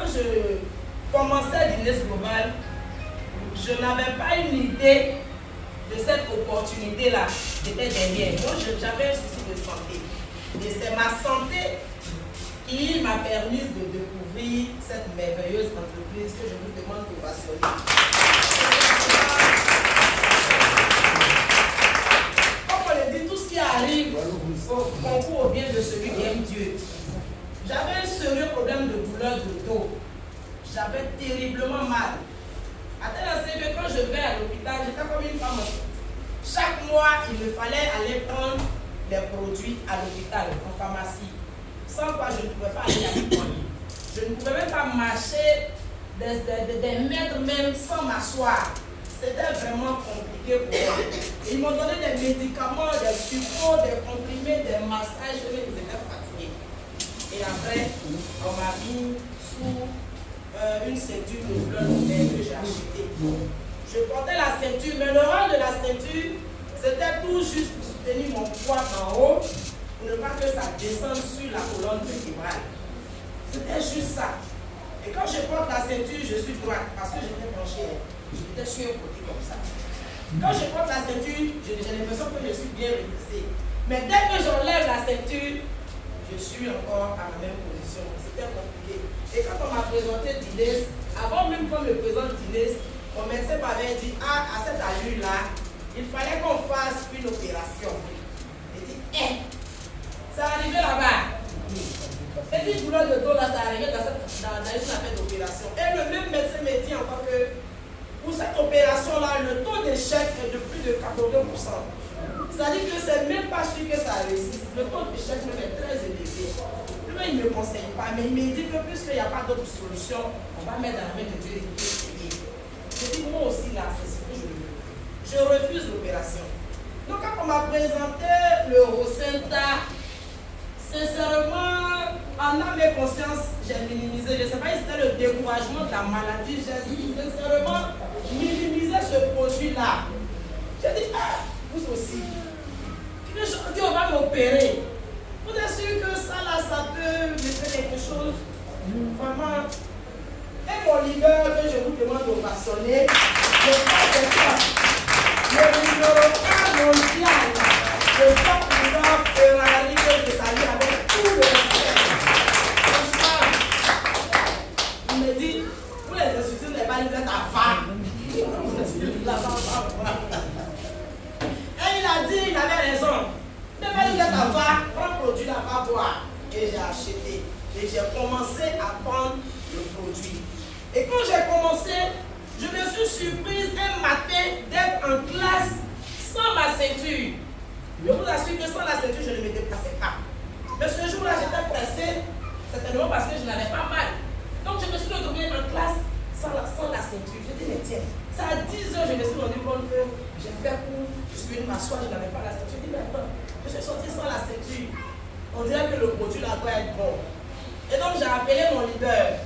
quand je commençais l'INES Global, je n'avais pas une idée de cette opportunité-là. J'étais derrière. Moi, j'avais un souci de santé. Et c'est ma santé qui m'a permis de découvrir cette merveilleuse entreprise que je vous demande de passionner. Comme on le dit, tout ce qui arrive concourt au bien de celui qui aime Dieu. J'avais un sérieux problème de douleur de dos. J'avais terriblement mal. À tel enseigne que quand je vais à l'hôpital, j'étais comme une femme enceinte. Chaque mois, il me fallait aller prendre des produits à l'hôpital, en pharmacie. Sans quoi je ne pouvais pas aller à l'école. Je ne pouvais même pas marcher des mètres même sans m'asseoir. C'était vraiment compliqué pour moi. Ils m'ont donné des médicaments, des sucres, des comprimés, des massages, ils étaient fatigués. Et après, on m'a mis sous une ceinture de douleur que j'ai achetée. Je portais la ceinture, mais le rôle de la ceinture, c'était tout juste pour soutenir mon poids en haut, pour ne pas que ça descende sur la colonne vertébrale. C'était juste ça. Et quand je porte la ceinture, je suis droite, parce que j'étais penchée. J'étais sur un côté comme ça. Quand je porte la ceinture, j'ai l'impression que je suis bien redressée. Mais dès que j'enlève la ceinture, je suis encore à la même position. C'était compliqué. Et quand on m'a présenté d'INES, avant même qu'on me présente d'INES, mon médecin m'avait dit, ah, à cette allure-là, il fallait qu'on fasse une opération. J'ai dit, ça arrivé là-bas. Cette douleur de dos là, ça arrivé dans une affaire d'opération. Et le même médecin me dit encore que pour cette opération-là, le taux d'échec est de plus de 82%. C'est-à-dire que c'est même pas sûr que ça réussisse. Le taux d'échec même est très élevé. Lui, il ne me conseille pas, mais il me dit que puisqu'il n'y a pas d'autre solution, on va mettre dans la main de Dieu et essayer. Je dis, moi aussi là, c'est ce que je veux. Je refuse l'opération. Donc quand on m'a présenté le Rosenta, sincèrement, en âme et conscience, j'ai minimisé. Je ne sais pas si c'était le découragement de la maladie. J'ai sincèrement minimisé ce produit-là. J'ai dit, ah, vous aussi. Aujourd'hui, on va m'opérer. Vous êtes sûr que ça, là, ça peut me faire quelque chose? Vraiment. Et mon leader, que je vous demande de passionner, le numéro 1 mondial, le top leader Ferrari que je salue avec tout le respect. Il me dit, vous les insultez, vous n'avez pas livrer ta femme. Et il a dit, il avait raison. Ne pas livrer ta femme, prends le produit là-bas, boire. Et j'ai acheté. Et j'ai commencé à prendre le produit. Et quand j'ai commencé, je me suis surprise un matin d'être en classe sans ma ceinture. Je vous assure que sans la ceinture, je ne me déplaçais pas. Mais ce jour-là, j'étais pressée, certainement parce que je n'avais pas mal. Donc je me suis retrouvée en classe sans la ceinture. Je dis, mais tiens, ça à 10 heures, je me suis rendu compte que j'ai fait pour, je suis venue m'asseoir, je n'avais pas la ceinture. Je dis, mais attends, je suis sortie sans la ceinture. On dirait que le produit là doit être bon. Et donc j'ai appelé mon leader.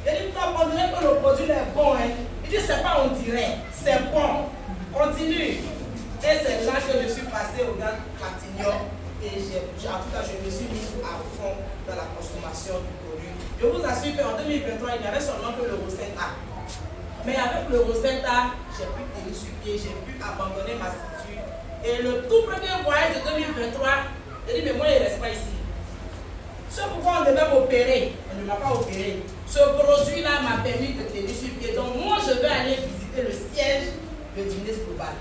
Il dit, on dirait que le produit est bon. Hein. Il dit, c'est pas on dirait, c'est bon. Continue. Et c'est là que je suis passée au gars Platinum. Et en tout cas, je me suis mise à fond dans la consommation du produit. Je vous assure qu'en 2023, il n'y avait seulement que le Rosenta. Mais avec le Rosenta, j'ai pu tenir sur pied, j'ai pu abandonner ma structure. Et le tout premier voyage de 2023, j'ai dit, mais moi, il ne reste pas ici. Ce pourquoi on devait m'opérer, on ne m'a pas opéré. Ce produit-là m'a permis de tenir sur pied. Donc moi, je vais aller visiter le siège de l'INES Global.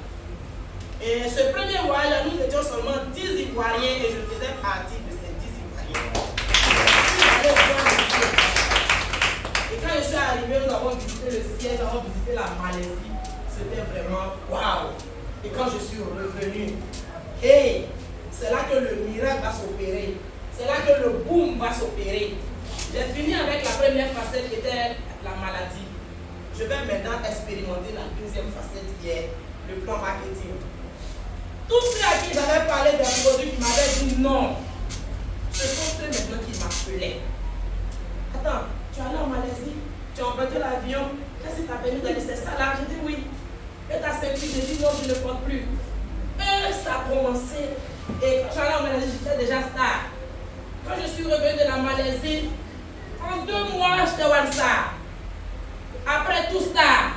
Et ce premier voyage, nous étions seulement 10 Ivoiriens et je faisais partie de ces 10 Ivoiriens. Et quand je suis arrivé, nous avons visité le siège, nous avons visité la Malaisie. C'était vraiment waouh. Et quand je suis revenu, hey, c'est là que le miracle va s'opérer. C'est là que le boom va s'opérer. J'ai fini avec la première facette qui était la maladie. Je vais maintenant expérimenter la deuxième facette qui est le plan marketing. Tous ceux à qui j'avais parlé des produits qui m'avaient dit non, ce sont eux maintenant qui m'appelaient. Attends, tu es allé en Malaisie, tu as emprunté l'avion, qu'est-ce qui t'a permis d'aller? C'est ça là? J'ai dit oui. Et ta ceinture, j'ai dit non, je ne porte plus. Et ça a commencé. Et quand j'allais en Malaisie, j'étais déjà star. Quand je suis revenue de la Malaisie, en 2 mois, j'étais one star. est tout star.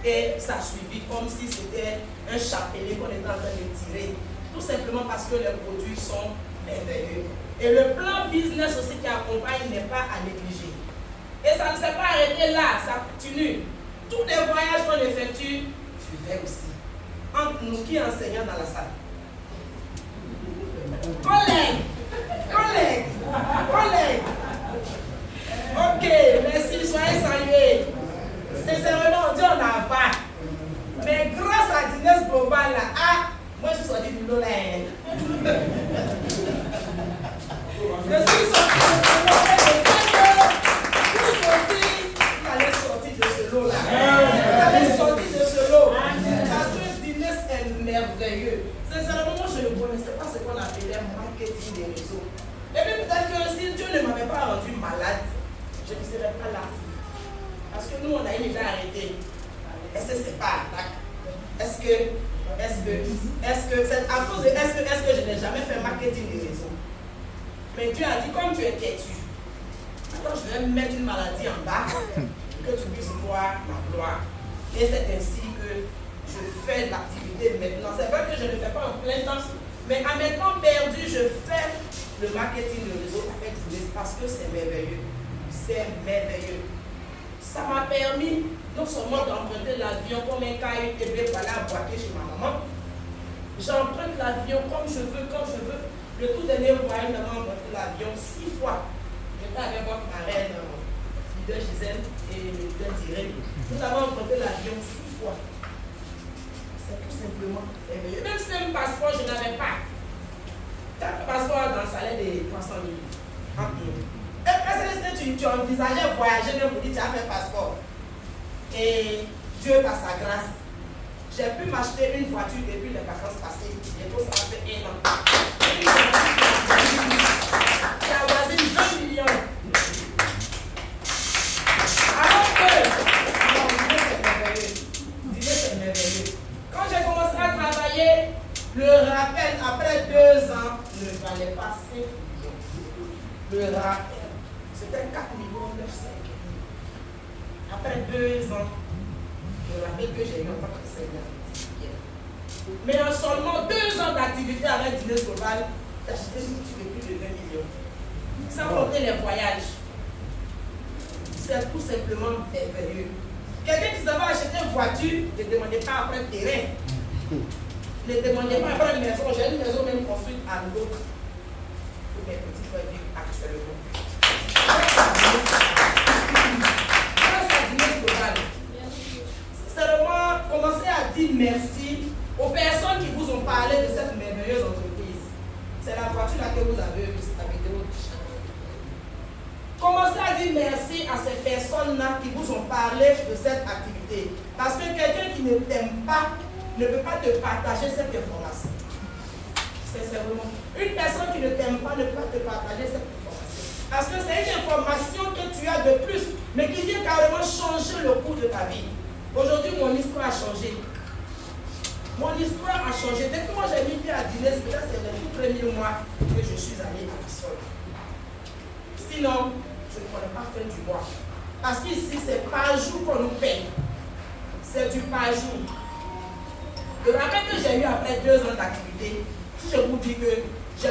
Et ça suivit comme si c'était un chapelet qu'on était en train de tirer. Tout simplement parce que les produits sont merveilleux. Et le plan business aussi qui accompagne n'est pas à négliger. Et ça ne s'est pas arrêté là, ça continue. Tous les voyages qu'on effectue suivaient aussi. Entre nous qui enseignons dans la salle. Collègues. Ok, merci, soyez salués. Sincèrement, on dit on n'a pas. Mais grâce à Dines Global, là, moi je suis sorti du lot là. Je suis sorti de ce lot là. Je sais que tous aussi, il allait sortir de ce lot là. Il allait sortir de ce lot. Parce que Dines est merveilleux. Sincèrement, moi je ne connaissais pas ce qu'on appelait marketing des réseaux. Et puis peut-être que si Dieu ne m'avait pas rendu malade, je ne serais pas là. Parce que nous, on a une idée arrêtée. Est-ce que c'est pas attaque? Est-ce que c'est à cause de est-ce que je n'ai jamais fait marketing des réseaux? Mais Dieu a dit, comme tu es têtu, maintenant je vais mettre une maladie en bas, que tu puisses voir ma gloire. Et c'est ainsi que je fais l'activité maintenant. C'est vrai que je ne le fais pas en plein temps, mais en mes temps perdus, je fais le marketing de réseau avec Dines parce que c'est merveilleux. C'est merveilleux. Ça m'a permis non seulement d'emprunter l'avion comme un cas et bien aller à Boaké chez ma maman. J'emprunte l'avion comme je veux, quand je veux. Le tout dernier voyage, nous avons emprunté l'avion 6 fois. J'étais avec votre marraine, leader Gisèle et le leader Thierry. Nous avons emprunté l'avion 6 fois. C'est tout simplement merveilleux. Même si un passeport, je n'avais pas. T'as un passeport dans le salaire de 300 000 €. Est-ce que tu envisageais voyager même pour dire tu as fait passeport? Et Dieu, par sa grâce, j'ai pu m'acheter une voiture depuis les vacances passées. Bientôt, ça fait 1 an. J'ai avoisiné 20 millions. Alors que, Dieu c'est merveilleux. Quand j'ai commencé à travailler, le rappel après 2 ans ne valait pas 5 millions. Le rappel. C'était 4 900 000. Après 2 ans, je rappelle que j'ai eu en tant qu'enseignant. Mais en seulement 2 ans d'activité avec Dines Global, j'ai acheté une boutique de plus de 20 millions. Sans compter les voyages. C'est tout simplement merveilleux. Quelqu'un qui savait acheter une voiture ne demandait pas après un terrain. Ne demandait pas après une maison. J'ai une maison même construite à l'autre. Pour mes petits frères vivent actuellement. Seulement, commencez à dire merci aux personnes qui vous ont parlé de cette merveilleuse entreprise. C'est la voiture là que vous avez vue, c'est la vidéo. Commencez à dire merci à ces personnes-là qui vous ont parlé de cette activité. Parce que quelqu'un qui ne t'aime pas ne peut pas te partager cette information. Sincèrement. Une personne qui ne t'aime pas ne peut pas te partager cette information. Parce que c'est une information que tu as de plus, mais qui vient carrément changer le cours de ta vie. Aujourd'hui, mon histoire a changé. Mon histoire a changé. Dès que moi j'ai mis pied à Dines, peut-être c'est le tout premier mois que je suis allée à la sol. Sinon, je ne connais pas faire du mois. Parce qu'ici, c'est par jour qu'on nous paye. C'est du par jour. Le rappel que j'ai eu après 2 ans d'activité, si je vous dis que